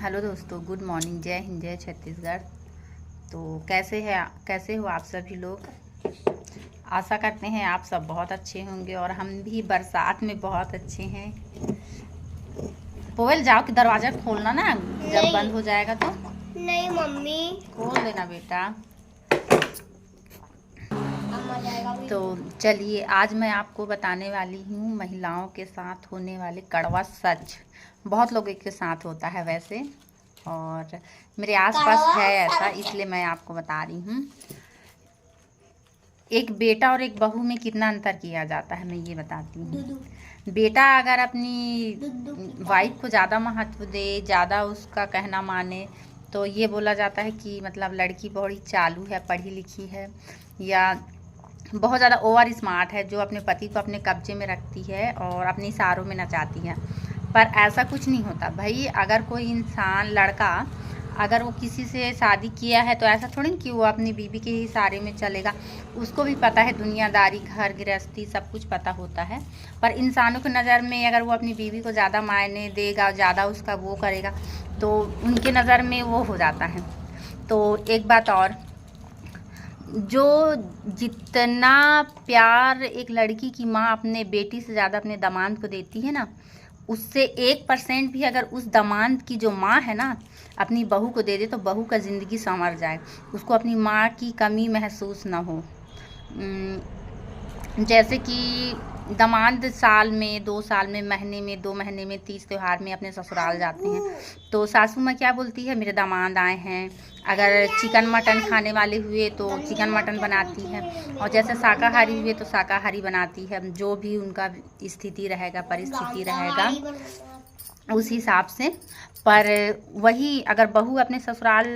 Hello दोस्तों, good morning. जय हिंद, जय छत्तीसगढ़। तो कैसे हो आप सभी लोग। आशा करते हैं आप सब बहुत अच्छे होंगे और हम भी बरसात में बहुत अच्छे हैं। पोयल जाओ कि दरवाज़ा खोलना ना, जब बंद हो जाएगा तो। नहीं मम्मी, खोल देना बेटा। तो चलिए, आज मैं आपको बताने वाली हूँ महिलाओं के साथ होने वाले कड़वा सच। बहुत लोगों के साथ होता है वैसे, और मेरे आसपास है ऐसा, इसलिए मैं आपको बता रही हूँ। एक बेटा और एक बहू में कितना अंतर किया जाता है, मैं ये बताती हूँ। बेटा अगर अपनी वाइफ को ज़्यादा महत्व दे, ज़्यादा उसका कहना माने, तो ये बोला जाता है कि मतलब लड़की बड़ी चालू है, पढ़ी लिखी है, या बहुत ज़्यादा ओवर स्मार्ट है, जो अपने पति को अपने कब्जे में रखती है और अपने इशारों में नचाती है। पर ऐसा कुछ नहीं होता भाई। अगर कोई इंसान, लड़का, अगर वो किसी से शादी किया है तो ऐसा थोड़ी कि वो अपनी बीवी के ही इशारे में चलेगा। उसको भी पता है दुनियादारी, घर गृहस्थी सब कुछ पता होता है। पर इंसानों की नज़र में अगर वो अपनी बीवी को ज़्यादा मायने देगा, ज़्यादा उसका वो करेगा, तो उनके नज़र में वो हो जाता है। तो एक बात और, जो जितना प्यार एक लड़की की माँ अपने बेटी से ज़्यादा अपने दामाद को देती है ना, उससे 1% भी अगर उस दामाद की जो माँ है ना अपनी बहू को दे दे, तो बहू का ज़िंदगी संवर जाए, उसको अपनी माँ की कमी महसूस ना हो। जैसे कि दामाद साल में, 2 साल में, महीने में, 2 महीने में, 30 त्योहार में अपने ससुराल जाते हैं, तो सासू माँ क्या बोलती है, मेरे दामाद आए हैं। अगर चिकन मटन खाने वाले हुए तो चिकन मटन बनाती है, और जैसे शाकाहारी हुए तो शाकाहारी बनाती है। जो भी उनका स्थिति रहेगा, परिस्थिति रहेगा, उस हिसाब से। पर वही अगर बहू अपने ससुराल,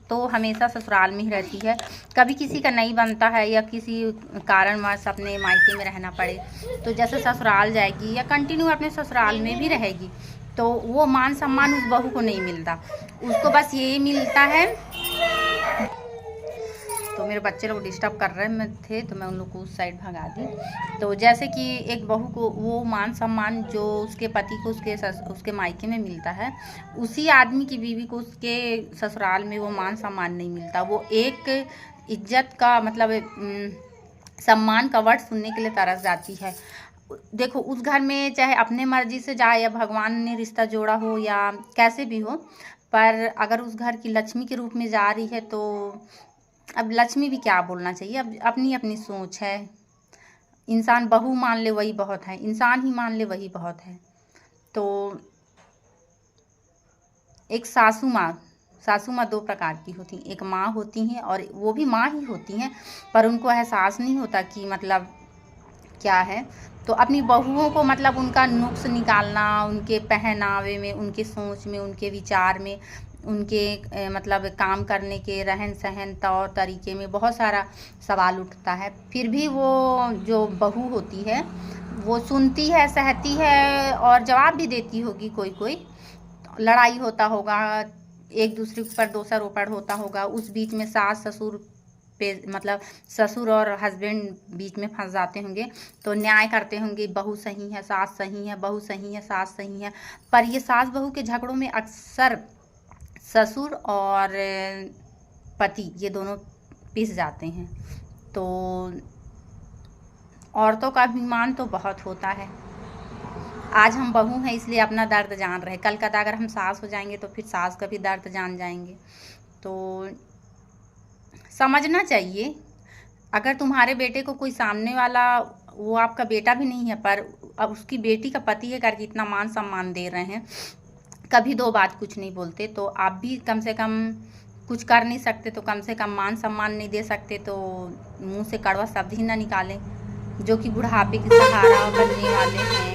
तो हमेशा ससुराल में ही रहती है। कभी किसी का नहीं बनता है या किसी कारणवश अपने मायके में रहना पड़े, तो जैसे ससुराल जाएगी या कंटिन्यू अपने ससुराल में भी रहेगी, तो वो मान सम्मान उस बहू को नहीं मिलता। उसको बस यही मिलता है। तो मेरे बच्चे लोग डिस्टर्ब कर रहे थे, तो मैं उन लोग को उस साइड भगा दी। तो जैसे कि एक बहू को वो मान सम्मान जो उसके पति को उसके मायके में मिलता है, उसी आदमी की बीवी को उसके ससुराल में वो मान सम्मान नहीं मिलता। वो एक इज्जत का मतलब सम्मान का वर्ड सुनने के लिए तरस जाती है। देखो, उस घर में चाहे अपने मर्जी से जाए या भगवान ने रिश्ता जोड़ा हो या कैसे भी हो, पर अगर उस घर की लक्ष्मी के रूप में जा रही है, तो अब लक्ष्मी भी क्या बोलना चाहिए। अब अपनी अपनी सोच है। इंसान बहू मान ले वही बहुत है, इंसान ही मान ले वही बहुत है। तो एक सासू माँ 2 प्रकार की होती हैं। एक माँ होती हैं, और वो भी माँ ही होती हैं, पर उनको एहसास नहीं होता कि मतलब क्या है। तो अपनी बहुओं को मतलब उनका नुक्स निकालना, उनके पहनावे में, उनके सोच में, उनके विचार में, उनके मतलब काम करने के रहन सहन तौर तरीके में बहुत सारा सवाल उठता है। फिर भी वो जो बहू होती है वो सुनती है, सहती है और जवाब भी देती होगी। कोई लड़ाई होता होगा, एक दूसरे पर दोषारोपण होता होगा, उस बीच में सास ससुर पे मतलब ससुर और हस्बैंड बीच में फंस जाते होंगे, तो न्याय करते होंगे, बहू सही है, सास सही है, बहू सही है, सास सही है। पर ये सास बहू के झगड़ों में अक्सर ससुर और पति, ये दोनों पिस जाते हैं। तो औरतों का अभिमान तो बहुत होता है। आज हम बहू हैं इसलिए अपना दर्द जान रहे, कल का अगर हम सास हो जाएंगे तो फिर सास का भी दर्द जान जाएंगे। तो समझना चाहिए, अगर तुम्हारे बेटे को कोई सामने वाला, वो आपका बेटा भी नहीं है, पर अब उसकी बेटी का पति है करके इतना मान सम्मान दे रहे हैं, कभी 2 बात कुछ नहीं बोलते, तो आप भी कम से कम कुछ कर नहीं सकते तो कम से कम मान सम्मान नहीं दे सकते, तो मुंह से कड़वा शब्द ही ना निकालें। जो कि बुढ़ापे की सहारा बनने वाले हैं,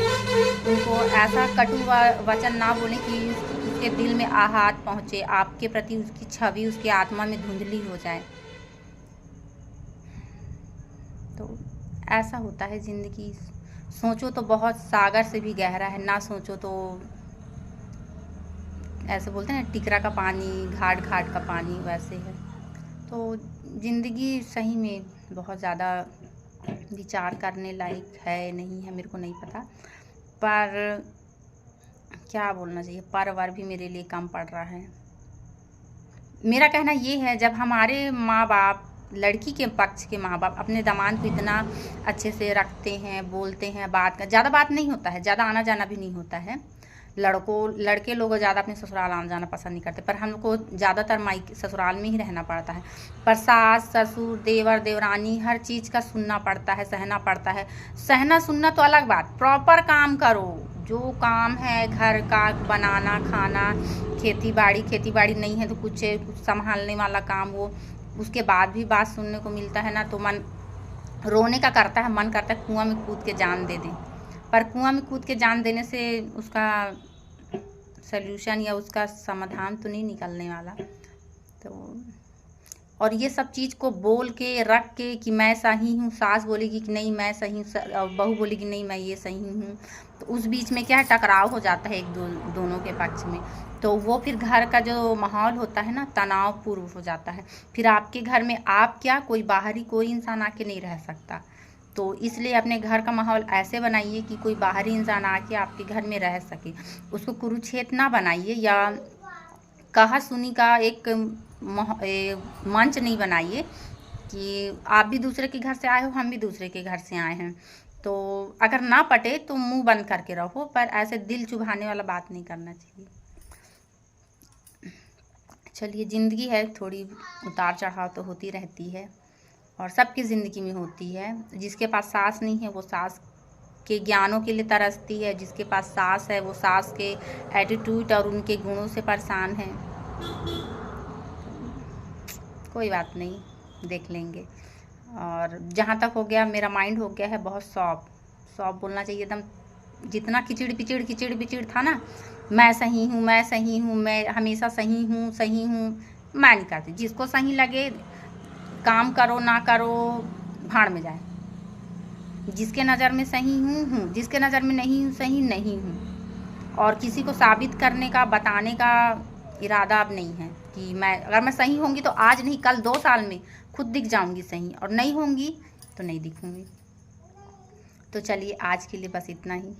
उनको ऐसा कटु वचन ना बोलें कि उसके दिल में आघात पहुँचे, आपके प्रति उसकी छवि उसकी आत्मा में धुंधली हो जाए। तो ऐसा होता है ज़िंदगी। सोचो तो बहुत सागर से भी गहरा है, ना सोचो तो ऐसे बोलते हैं ना, टिकरा का पानी, घाट घाट का पानी, वैसे है। तो ज़िंदगी सही में बहुत ज़्यादा विचार करने लायक है, नहीं है, मेरे को नहीं पता। पर क्या बोलना चाहिए, पर वर भी मेरे लिए कम पड़ रहा है। मेरा कहना ये है, जब हमारे माँ बाप, लड़की के पक्ष के माँ बाप अपने दामाद को इतना अच्छे से रखते हैं, बोलते हैं, बात का ज़्यादा बात नहीं होता है, ज़्यादा आना जाना भी नहीं होता है। लड़के लोग ज़्यादा अपने ससुराल आना जाना पसंद नहीं करते, पर हमको ज़्यादातर मायके ससुराल में ही रहना पड़ता है। पर सास ससुर देवर देवरानी हर चीज़ का सुनना पड़ता है, सहना पड़ता है। सहना सुनना तो अलग बात, प्रॉपर काम करो, जो काम है घर का, बनाना खाना, खेती बाड़ी नहीं है तो कुछ संभालने वाला काम, वो उसके बाद भी बात सुनने को मिलता है ना, तो मन रोने का करता है, मन करता है कुआं में कूद के जान दे दें। पर कुआं में कूद के जान देने से उसका सल्यूशन या उसका समाधान तो नहीं निकलने वाला। तो और ये सब चीज़ को बोल के रख के कि मैं सही हूँ, सास बोलेगी कि नहीं मैं सही हूँ, बहू बोलेगी नहीं मैं ये सही हूँ, तो उस बीच में क्या है, टकराव हो जाता है दोनों के पक्ष में। तो वो फिर घर का जो माहौल होता है ना, तनावपूर्ण हो जाता है। फिर आपके घर में आप क्या, कोई बाहरी कोई इंसान आके नहीं रह सकता। तो इसलिए अपने घर का माहौल ऐसे बनाइए कि कोई बाहरी इंसान आके आपके घर में रह सके। उसको कुरुक्षेत्र ना बनाइए, या कहा सुनी का एक मंच नहीं बनाइए कि आप भी दूसरे के घर से आए हो, हम भी दूसरे के घर से आए हैं। तो अगर ना पटे तो मुंह बंद करके रहो, पर ऐसे दिल चुभाने वाला बात नहीं करना चाहिए। चलिए, ज़िंदगी है, थोड़ी उतार चढ़ाव तो होती रहती है, और सबकी ज़िंदगी में होती है। जिसके पास सास नहीं है वो सास के ज्ञानों के लिए तरसती है, जिसके पास सास है वो सास के एटीट्यूड और उनके गुणों से परेशान है। कोई बात नहीं, देख लेंगे। और जहाँ तक हो गया, मेरा माइंड हो गया है बहुत सॉफ्ट बोलना चाहिए एकदम। जितना खिचड़ पिचड़ था ना, मैं सही हूँ, मैं हमेशा सही हूँ, मैं नहीं करती। जिसको सही लगे काम करो ना करो, भाड़ में जाए। जिसके नज़र में सही हूँ, जिसके नज़र में नहीं हूँ सही नहीं हूँ। और किसी को साबित करने का, बताने का इरादा अब नहीं है कि अगर मैं सही होंगी तो आज नहीं कल 2 साल में खुद दिख जाऊंगी सही, और नहीं होंगी तो नहीं दिखूंगी। तो चलिए, आज के लिए बस इतना ही।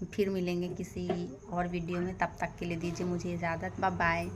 फिर मिलेंगे किसी और वीडियो में, तब तक के लिए दीजिए मुझे इजाज़त। Bye bye.